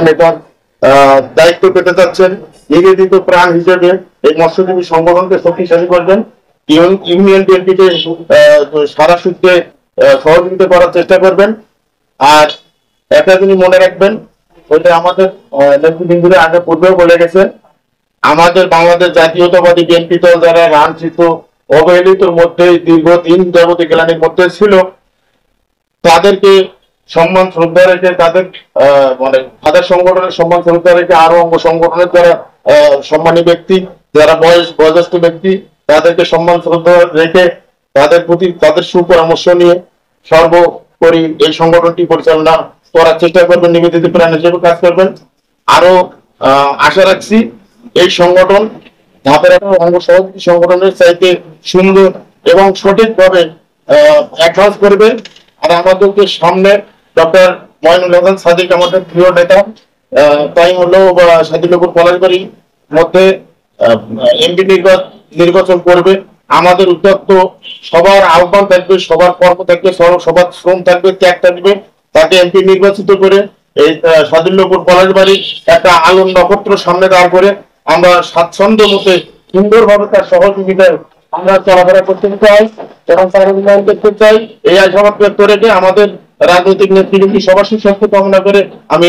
নেতার দায়িত্ব পেতে যাচ্ছেন। নিবেদিত প্রাণ হিসেবে এই মৎস্যজীবী সংগঠনকে শক্তিশালী করবেন, ইউনিয়ন বিএনপিকে সারা সূত্রে সহযোগিতা করার চেষ্টা করবেন। আর একটা জিনিস মনে রাখবেন, ওইটা আমাদের নেতৃবৃন্দরা আগে পূর্বেও বলে গেছে, আমাদের বাংলাদেশ জাতীয়তাবাদী বিএনপি দল যারা লাঞ্ছিত অবহেলিতর মধ্যে দীর্ঘদিন যাবতীয় গ্লানির মধ্যে ছিল, তাদেরকে সম্মান শ্রদ্ধা রেখে তাদের মানে তাদের সংগঠনের সম্মান শ্রদ্ধা রেখে আরো অঙ্গ সংগঠনের যারা সম্মানী ব্যক্তি, যারা বয়োজ্যেষ্ঠ ব্যক্তি, তাদেরকে সম্মান শ্রদ্ধা রেখে তাদের প্রতি তাদের সুপরামর্শ নিয়ে সর্বোপরি এই সংগঠনটি পরিচালনা করার চেষ্টা করবেন, নিবেদিত প্রাণ হিসেবে কাজ করবেন। আরো আশা রাখছি এই সংগঠন ধাপের অঙ্গ সহযোগী সংগঠনের চাইতে সুন্দর এবং সঠিকভাবে অ্যাডভান্স করবে। আর আমাদেরকে সামনে ডক্টর মঈনুল হাসান সাদিক আমাদের প্রিয় নেতা, তাই হলো সাদিকপুর পলাশবাড়ির মধ্যে এমপি নির্বাচন করবে। আমাদের উদ্যোক্ত সবার আহ্বান থাকবে, সবার কর্ম থাকবে, সবার শ্রম থাকবে, ত্যাগ থাকবে, তাকে এমপি নির্বাচিত করে এই সাদিকপুর পলাশবাড়ি একটা আলোর নক্ষত্র সামনে দাঁড় করে আমরা স্বাচ্ছন্দ্য মতে সুন্দরভাবে তার সহযোগিতায় আমরা চলাফেরা করতে চাই এবং তার উন্নয়ন করতে চাই। এই আশাবাদ ব্যক্ত রেখে আমাদের রাজনৈতিক নেতৃবৃন্দ সবার সুস্বাস্থ্য কামনা করে আমি